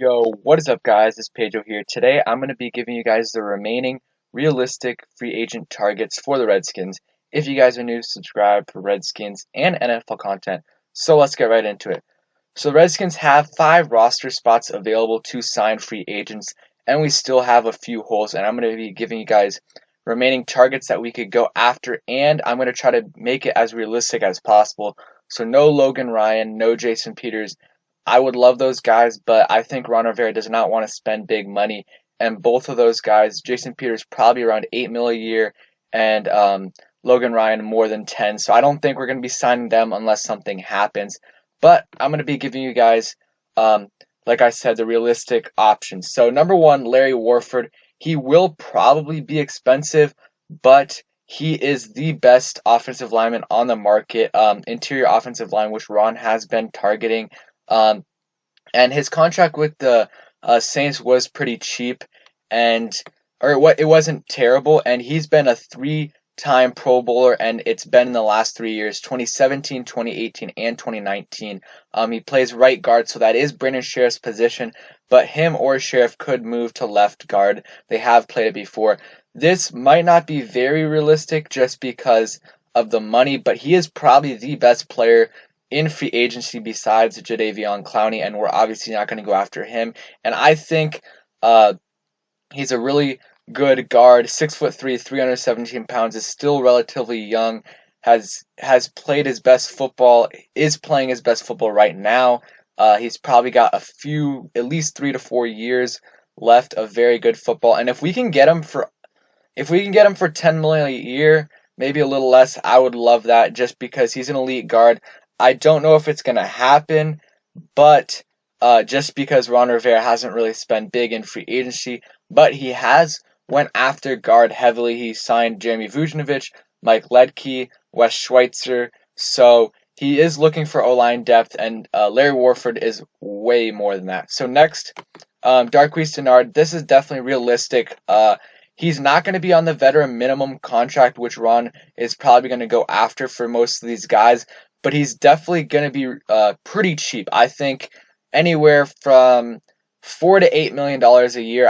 Yo, what is up, guys? It's Pedro here. Today, I'm going to be giving you guys the remaining realistic free agent targets for the Redskins. If you guys are new, subscribe for Redskins and NFL content. So let's get right into it. So the Redskins have 5 roster spots available to sign free agents, and we still have a few holes. And I'm going to be giving you guys remaining targets that we could go after, and I'm going to try to make it as realistic as possible. So no Logan Ryan, no Jason Peters. I would love those guys, but I think Ron Rivera does not want to spend big money. And both of those guys, Jason Peters probably around 8 mil a year, and Logan Ryan more than 10. So I don't think we're going to be signing them unless something happens. But I'm going to be giving you guys, like I said, the realistic options. So number one, Larry Warford. He will probably be expensive, but he is the best offensive lineman on the market. Interior offensive line, which Ron has been targeting. Um, and his contract with the Saints was pretty cheap, and it wasn't terrible. And he's been a three-time Pro Bowler, and it's been in the last 3 years: 2017, 2018, and 2019. He plays right guard, so that is Brandon Sheriff's position. But him or Sheriff could move to left guard. They have played it before. This might not be very realistic just because of the money, but he is probably the best player in free agency besides Jadeveon Clowney, and we're obviously not going to go after him. And I think he's a really good guard, 6'3", 317 pounds, is still relatively young, has played his best football, is playing his best football right now. He's probably got at least 3 to 4 years left of very good football. And if we can get him for 10 million a year, maybe a little less, I would love that just because he's an elite guard. I don't know if it's going to happen, but just because Ron Rivera hasn't really spent big in free agency, but he has went after guard heavily. He signed Jeremy Vujnovic, Mike Ledke, Wes Schweitzer, so he is looking for O-line depth, and Larry Warford is way more than that. So next, Darquise Dennard. This is definitely realistic. He's not going to be on the veteran minimum contract, which Ron is probably going to go after for most of these guys, but he's definitely going to be pretty cheap. I think anywhere from $4 to $8 million a year.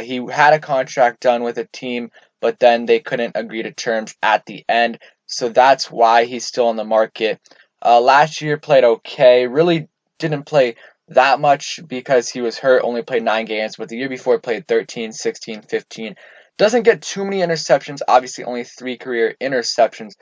He had a contract done with a team, but then they couldn't agree to terms at the end, so that's why he's still on the market. Last year played okay, really didn't play that much because he was hurt, only played 9 games, but the year before played 13, 16, 15. Doesn't get too many interceptions, obviously only 3 career interceptions,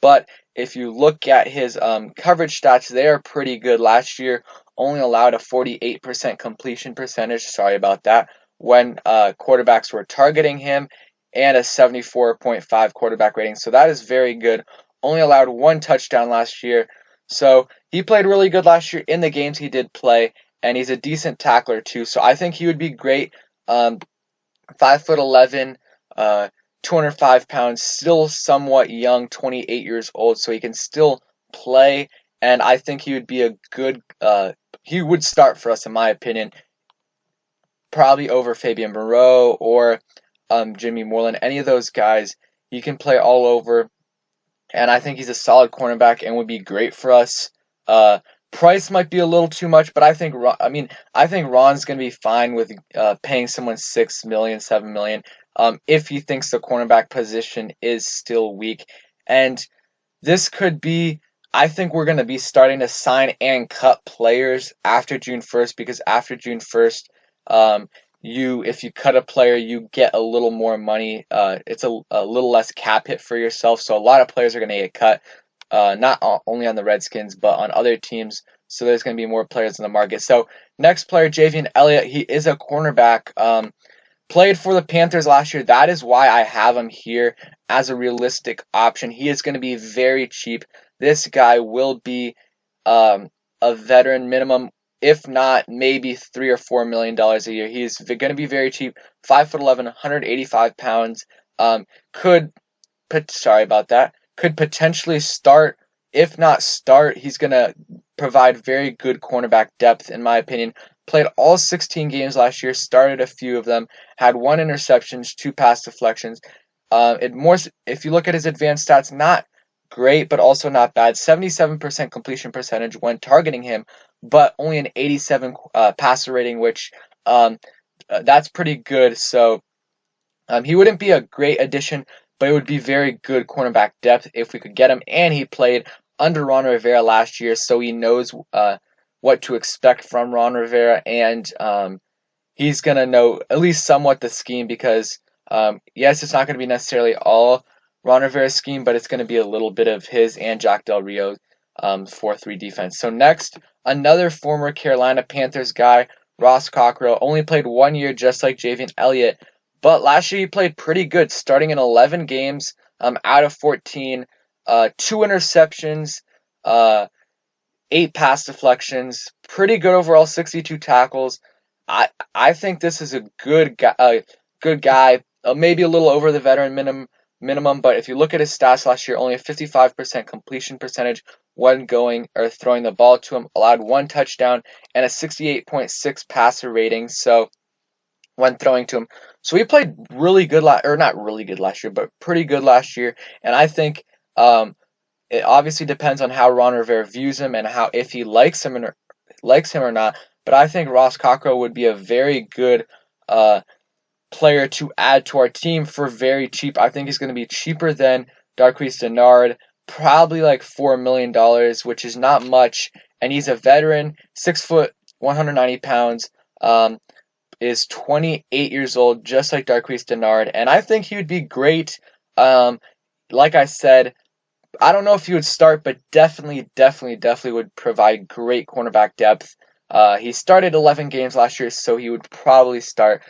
but if you look at his coverage stats, they are pretty good. Last year only allowed a 48% completion percentage, sorry about that, when quarterbacks were targeting him, and a 74.5 quarterback rating, so that is very good. Only allowed 1 touchdown last year, so he played really good last year in the games he did play, and he's a decent tackler too, so I think he would be great. 5'11", 205 pounds, still somewhat young, 28 years old, so he can still play, and I think he would be a good, he would start for us in my opinion, probably over Fabian Moreau or Jimmy Moreland, any of those guys. He can play all over, and I think he's a solid cornerback and would be great for us. Price might be a little too much, but I think Ron's gonna be fine with paying someone 6 million, 7 million, if he thinks the cornerback position is still weak. And this could be, I think we're gonna be starting to sign and cut players after June 1st, because after June 1st, if you cut a player, you get a little more money. It's a little less cap hit for yourself. So a lot of players are gonna get cut. Not only on the Redskins, but on other teams. So there's going to be more players in the market. So next player, Javian Elliott. He is a cornerback. Played for the Panthers last year. That is why I have him here as a realistic option. He is going to be very cheap. This guy will be a veteran minimum, if not maybe $3 or $4 million a year. He's going to be very cheap. 5'11", 185 pounds. Could potentially start. If not start, he's going to provide very good cornerback depth, in my opinion. Played all 16 games last year, started a few of them, had 1 interception, 2 pass deflections. If you look at his advanced stats, not great, but also not bad. 77% completion percentage when targeting him, but only an 87 passer rating, which that's pretty good. So he wouldn't be a great addition, but it would be very good cornerback depth if we could get him. And he played under Ron Rivera last year, so he knows what to expect from Ron Rivera, and he's going to know at least somewhat the scheme because, yes, it's not going to be necessarily all Ron Rivera's scheme, but it's going to be a little bit of his and Jack Del Rio's 4-3 defense. So next, another former Carolina Panthers guy, Ross Cockrell, only played 1 year just like Javian Elliott, but last year he played pretty good, starting in 11 games out of 14, 2 interceptions, 8 pass deflections, pretty good overall, 62 tackles. I think this is a good guy, maybe a little over the veteran minimum, but if you look at his stats last year, only a 55% completion percentage when going or throwing the ball to him, allowed 1 touchdown and a 68.6 passer rating. So when throwing to him, so he played really good not really good last year, but pretty good last year, and I think it obviously depends on how Ron Rivera views him and how if he likes him or not. But I think Ross Cockrell would be a very good player to add to our team for very cheap. I think he's going to be cheaper than Darqueze Dennard, probably like $4 million, which is not much. And he's a veteran, 6 foot, 190 pounds, is 28 years old, just like Darqueze Dennard. And I think he would be great. Like I said, I don't know if he would start, but definitely would provide great cornerback depth. He started 11 games last year, so he would probably start,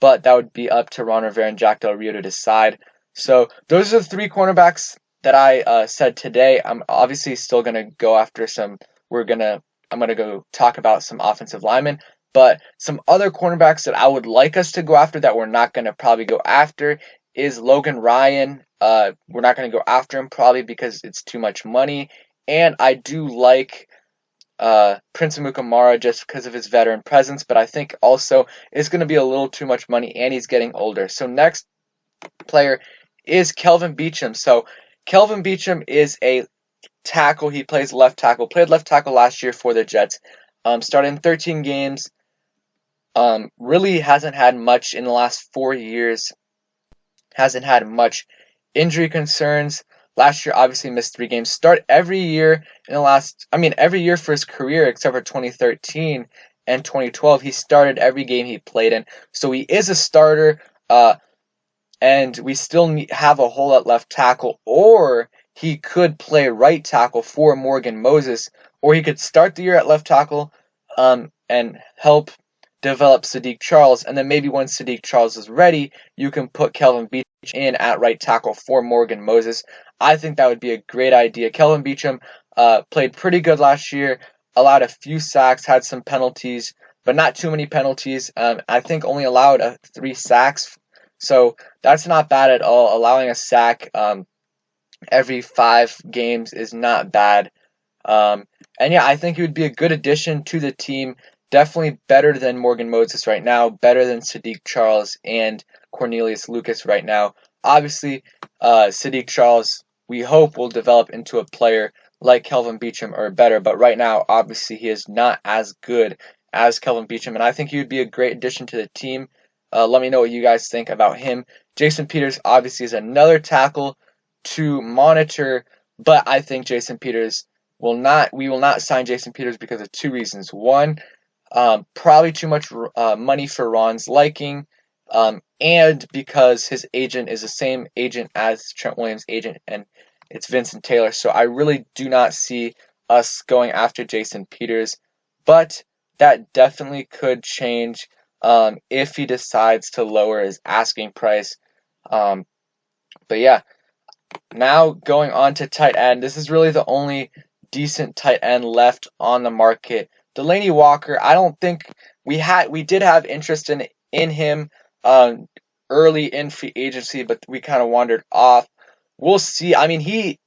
but that would be up to Ron Rivera and Jack Del Rio to decide. So those are the 3 cornerbacks that I said today. I'm obviously still gonna go after some. I'm gonna go talk about some offensive linemen, but some other cornerbacks that I would like us to go after that we're not gonna probably go after is Logan Ryan. We're not going to go after him probably because it's too much money. And I do like Prince Amukamara just because of his veteran presence, but I think also it's going to be a little too much money and he's getting older. So next player is Kelvin Beecham. So Kelvin Beecham is a tackle. He plays left tackle. Played left tackle last year for the Jets. Started in 13 games. Really hasn't had much in the last 4 years. Hasn't had much injury concerns. Last year, obviously missed 3 games. Start every year every year for his career except for 2013 and 2012. He started every game he played in. So he is a starter, and we still have a hole at left tackle, or he could play right tackle for Morgan Moses, or he could start the year at left tackle and help develop Sadiq Charles, and then maybe when Sadiq Charles is ready, you can put Kelvin Beecham in at right tackle for Morgan Moses. I think that would be a great idea. Kelvin Beecham played pretty good last year, allowed a few sacks, had some penalties, but not too many penalties. I think only allowed 3 sacks, so that's not bad at all. Allowing a sack every 5 games is not bad. And yeah, I think he would be a good addition to the team. Definitely better than Morgan Moses right now, better than Sadiq Charles and Cornelius Lucas right now. Obviously, Sadiq Charles, we hope, will develop into a player like Kelvin Beecham or better, but right now, obviously, he is not as good as Kelvin Beecham, and I think he would be a great addition to the team. Let me know what you guys think about him. Jason Peters, obviously, is another tackle to monitor, but I think Jason Peters we will not sign Jason Peters because of 2 reasons. One, probably too much money for Ron's liking, and because his agent is the same agent as Trent Williams' agent, and it's Vincent Taylor. So I really do not see us going after Jason Peters, but that definitely could change if he decides to lower his asking price. But yeah, now going on to tight end. This is really the only decent tight end left on the market. Delanie Walker, I don't think we did have interest in him early in free agency, but we kind of wandered off. We'll see. I mean, he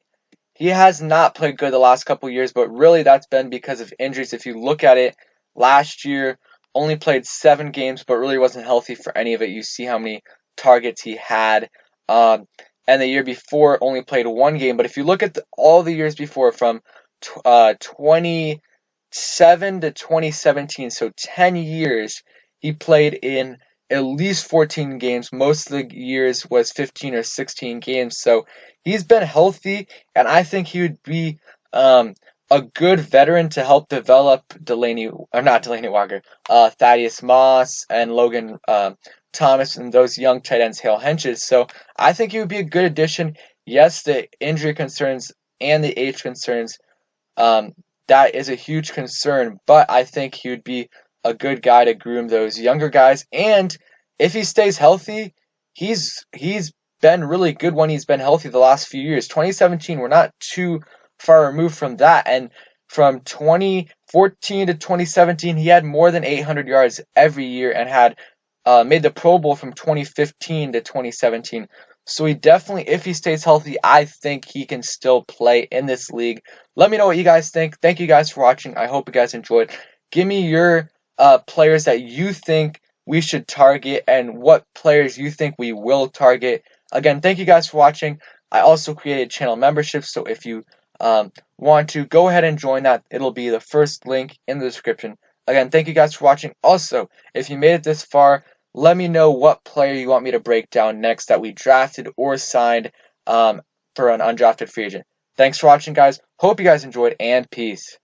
has not played good the last couple years, but really that's been because of injuries. If you look at it, last year only played 7 games, but really wasn't healthy for any of it. You see how many targets he had. And the year before only played 1 game. But if you look at all the years before, from 20 2007 to 2017, so 10 years, he played in at least 14 games. Most of the years was 15 or 16 games. So he's been healthy, and I think he would be a good veteran to help develop Delanie Walker, Thaddeus Moss, and Logan Thomas, and those young tight ends, Hale Henches. So I think he would be a good addition. Yes, the injury concerns and the age concerns, um, that is a huge concern, but I think he would be a good guy to groom those younger guys. And if he stays healthy, he's been really good when he's been healthy the last few years. 2017, we're not too far removed from that. And from 2014 to 2017, he had more than 800 yards every year and had made the Pro Bowl from 2015 to 2017. So he definitely, if he stays healthy, I think he can still play in this league. Let me know what you guys think. Thank you guys for watching. I hope you guys enjoyed. Give me your players that you think we should target and what players you think we will target. Again, thank you guys for watching. I also created channel memberships, so if you want to, go ahead and join that. It'll be the first link in the description. Again, thank you guys for watching. Also, if you made it this far, let me know what player you want me to break down next that we drafted or signed for an undrafted free agent. Thanks for watching, guys. Hope you guys enjoyed, and peace.